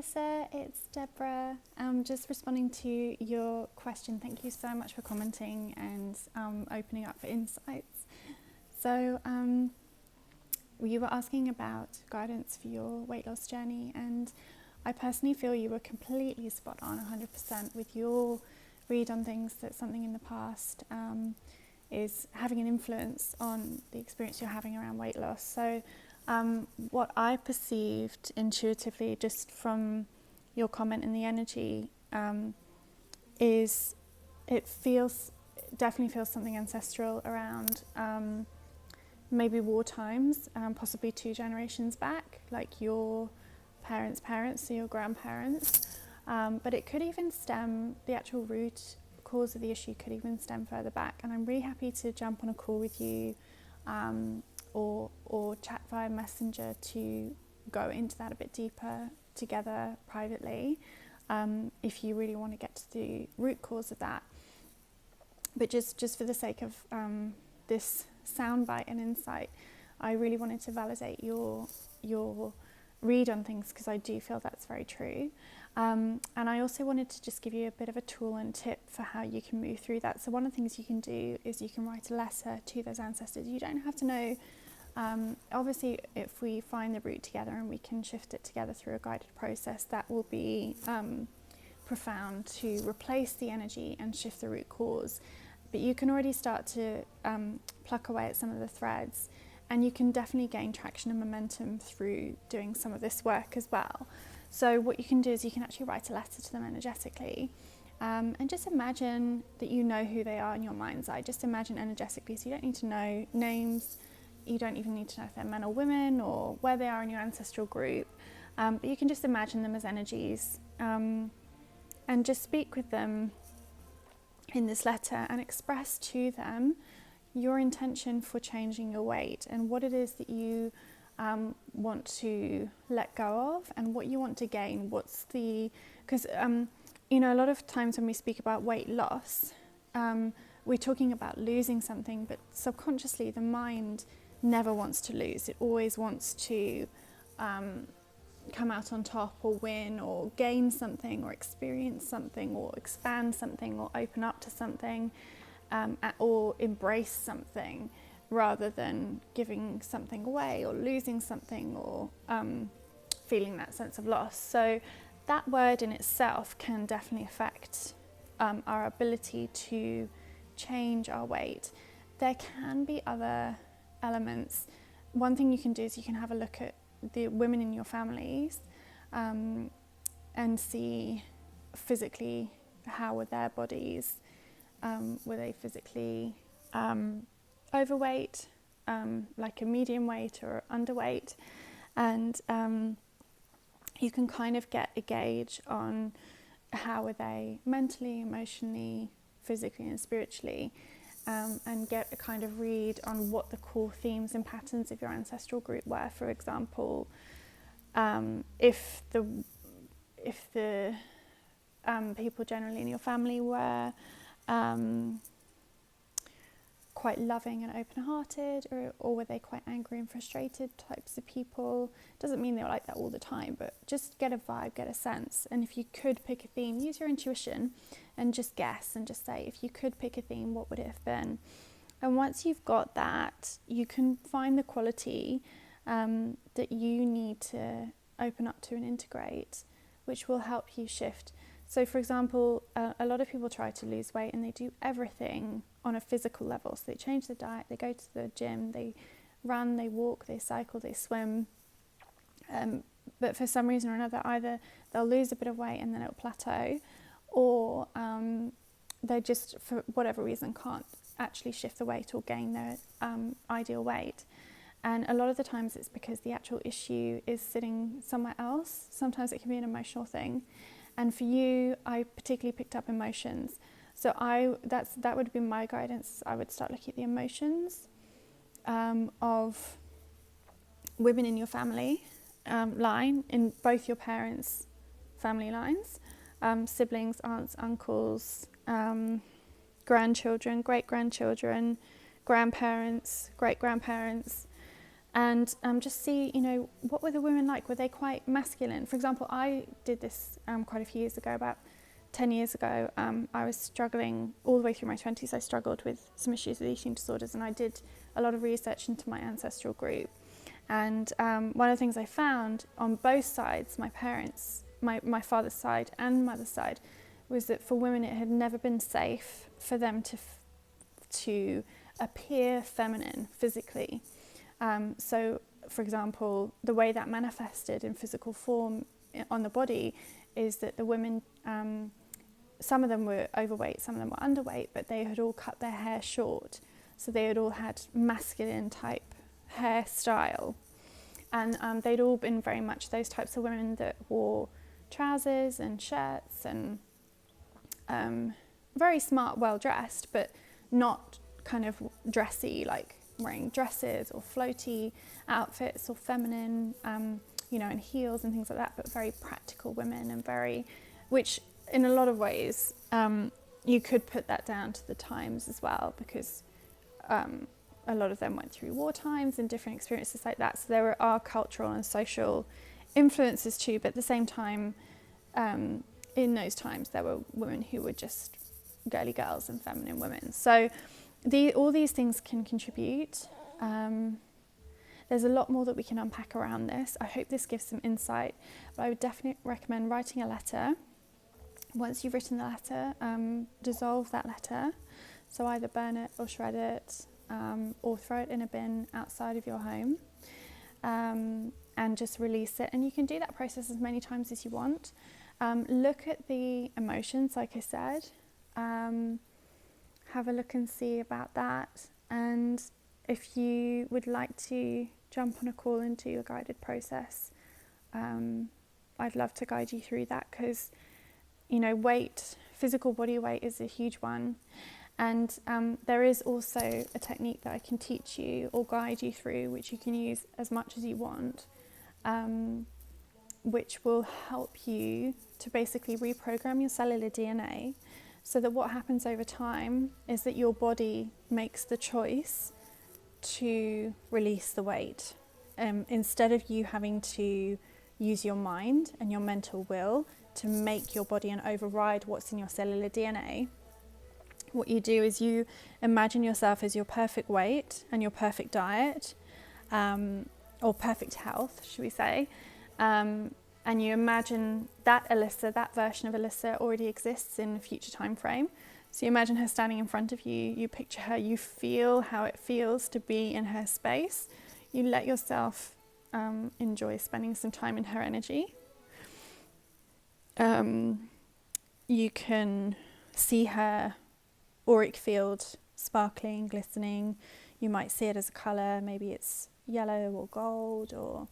Elisa, it's Deborah. Just responding to your question. Thank you so much for commenting and opening up for insights. So you were asking about guidance for your weight loss journey, and I personally feel you were completely spot on, 100% with your read on things, that something in the past is having an influence on the experience you're having around weight loss. So what I perceived intuitively just from your comment and the energy is it definitely feels something ancestral around maybe war times, possibly 2 generations back, like your parents' parents, so your grandparents. But it could even stem, the actual root cause of the issue could even stem further back. And I'm really happy to jump on a call with you or chat via Messenger to go into that a bit deeper together privately, if you really want to get to the root cause of that. But just for the sake of this soundbite and insight, I really wanted to validate your read on things, because I do feel that's very true. And I also wanted to just give you a bit of a tool and tip for how you can move through that. So one of the things you can do is you can write a letter to those ancestors. You don't have to know, obviously if we find the root together and we can shift it together through a guided process, that will be profound to replace the energy and shift the root cause. But you can already start to pluck away at some of the threads, and you can definitely gain traction and momentum through doing some of this work as well. So what you can do is you can actually write a letter to them energetically, and just imagine that you know who they are in your mind's eye. Just imagine energetically, so you don't need to know names, you don't even need to know if they're men or women or where they are in your ancestral group, but you can just imagine them as energies, and just speak with them in this letter and express to them your intention for changing your weight and what it is that you want to let go of and what you want to gain. Because a lot of times when we speak about weight loss, we're talking about losing something, but subconsciously the mind never wants to lose. It always wants to come out on top or win or gain something or experience something or expand something or open up to something, or embrace something, rather than giving something away or losing something or feeling that sense of loss. So that word in itself can definitely affect our ability to change our weight. There can be other elements. One thing you can do is you can have a look at the women in your families and see physically how were their bodies. Were they physically overweight, like a medium weight or underweight? And you can kind of get a gauge on how are they mentally, emotionally, physically and spiritually, and get a kind of read on what the core themes and patterns of your ancestral group were. For example, if the people generally in your family were quite loving and open-hearted, or were they quite angry and frustrated types of people? Doesn't mean they were like that all the time, but just get a vibe, get a sense. And if you could pick a theme, use your intuition and just guess and just say, if you could pick a theme, what would it have been? And once you've got that, you can find the quality that you need to open up to and integrate, which will help you shift. So for example, a lot of people try to lose weight and they do everything on a physical level. So they change their diet, they go to the gym, they run, they walk, they cycle, they swim. But for some reason or another, either they'll lose a bit of weight and then it'll plateau, or they just, for whatever reason, can't actually shift the weight or gain their ideal weight. And a lot of the times it's because the actual issue is sitting somewhere else. Sometimes it can be an emotional thing. And for you, I particularly picked up emotions. So that would be my guidance. I would start looking at the emotions of women in your family line, in both your parents' family lines, siblings, aunts, uncles, grandchildren, great-grandchildren, grandparents, great-grandparents, and just see, you know, what were the women like? Were they quite masculine? For example, I did this quite a few years ago, about 10 years ago. I was struggling all the way through my 20s. I struggled with some issues with eating disorders, and I did a lot of research into my ancestral group. And one of the things I found on both sides, my parents, my father's side and mother's side, was that for women it had never been safe for them to appear feminine physically. So, for example, the way that manifested in physical form on the body is that the women, some of them were overweight, some of them were underweight, but they had all cut their hair short. So they had all had masculine type hairstyle. And they'd all been very much those types of women that wore trousers and shirts and very smart, well-dressed, but not kind of dressy, like wearing dresses or floaty outfits or feminine, you know, and heels and things like that, but very practical women, and very, which in a lot of ways, you could put that down to the times as well, because a lot of them went through war times and different experiences like that. So there are cultural and social influences too, but at the same time, in those times, there were women who were just girly girls and feminine women. So all these things can contribute. There's a lot more that we can unpack around this. I hope this gives some insight, but I would definitely recommend writing a letter. Once you've written the letter, dissolve that letter. So either burn it or shred it, or throw it in a bin outside of your home, and just release it. And you can do that process as many times as you want. Look at the emotions, like I said. Have a look and see about that. And if you would like to jump on a call and do a guided process, I'd love to guide you through that, because, you know, weight, physical body weight is a huge one. And there is also a technique that I can teach you or guide you through, which you can use as much as you want, which will help you to basically reprogram your cellular DNA, so that what happens over time is that your body makes the choice to release the weight. Instead of you having to use your mind and your mental will to make your body and override what's in your cellular DNA, what you do is you imagine yourself as your perfect weight and your perfect diet, or perfect health, should we say, and you imagine that Elisa, that version of Elisa, already exists in a future time frame. So you imagine her standing in front of you, you picture her, you feel how it feels to be in her space. You let yourself enjoy spending some time in her energy. You can see her auric field sparkling, glistening. You might see it as a colour, maybe it's yellow or gold or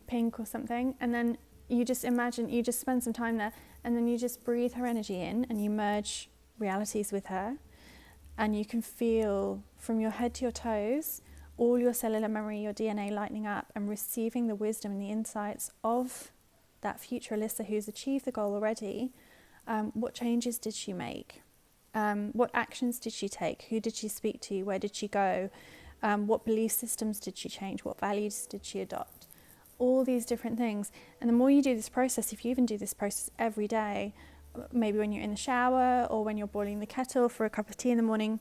pink or something, and then you just imagine, you just spend some time there, and then you just breathe her energy in, and you merge realities with her, and you can feel from your head to your toes all your cellular memory, your DNA lighting up and receiving the wisdom and the insights of that future Elisa who's achieved the goal already. What changes did she make? What actions did she take? Who did she speak to? Where did she go? What belief systems did she change? What values did she adopt? All these different things. And the more you do this process, if you even do this process every day, maybe when you're in the shower or when you're boiling the kettle for a cup of tea in the morning,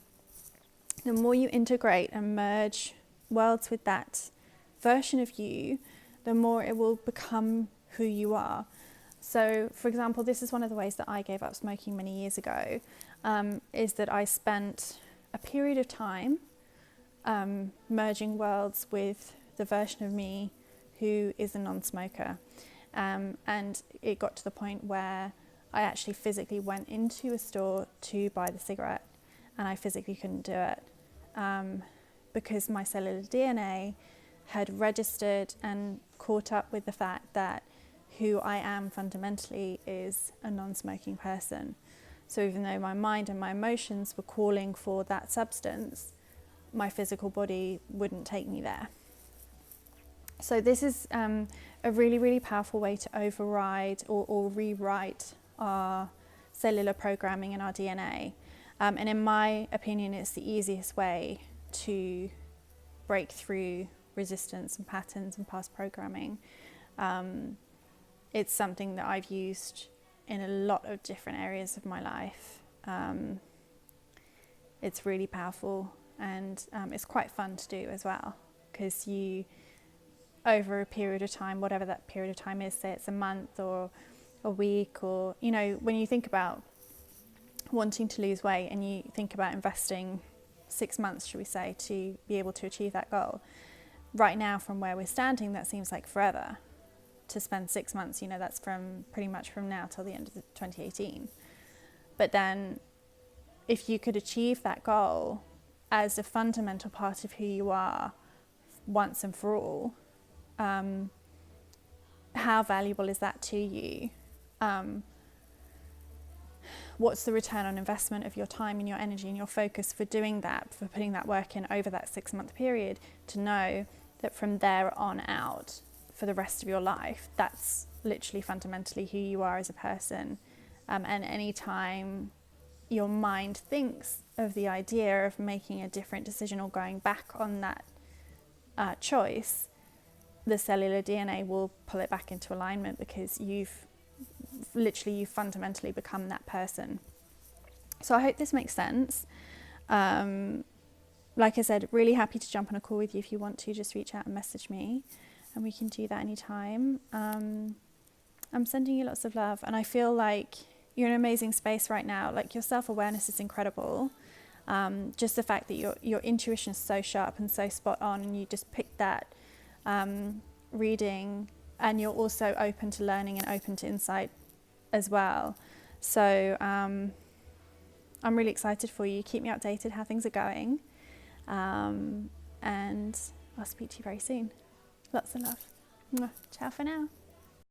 the more you integrate and merge worlds with that version of you, the more it will become who you are. So, for example, this is one of the ways that I gave up smoking many years ago, is that I spent a period of time merging worlds with the version of me who is a non-smoker. And it got to the point where I actually physically went into a store to buy the cigarette, and I physically couldn't do it because my cellular DNA had registered and caught up with the fact that who I am fundamentally is a non-smoking person. So even though my mind and my emotions were calling for that substance, my physical body wouldn't take me there. So this is a really, really powerful way to override or rewrite our cellular programming and our DNA. And in my opinion, it's the easiest way to break through resistance and patterns and past programming. It's something that I've used in a lot of different areas of my life. It's really powerful, and it's quite fun to do as well, because you, over a period of time, whatever that period of time is, say it's a month or a week, or, you know, when you think about wanting to lose weight and you think about investing 6 months, should we say, to be able to achieve that goal, right now from where we're standing, that seems like forever to spend 6 months. You know, that's from pretty much from now till the end of 2018. But then if you could achieve that goal as a fundamental part of who you are once and for all, how valuable is that to you? What's the return on investment of your time and your energy and your focus for doing that, for putting that work in over that 6 month period, to know that from there on out for the rest of your life, that's literally fundamentally who you are as a person. And any time your mind thinks of the idea of making a different decision or going back on that choice, the cellular DNA will pull it back into alignment, because you've fundamentally become that person. So I hope this makes sense. Like I said, really happy to jump on a call with you. If you want to, just reach out and message me, and we can do that anytime. I'm sending you lots of love, and I feel like you're in an amazing space right now. Like, your self-awareness is incredible. Just the fact that your intuition is so sharp and so spot on, and you just picked that reading, and you're also open to learning and open to insight as well. So I'm really excited for you. Keep me updated how things are going, and I'll speak to you very soon. Lots of love. Ciao for now.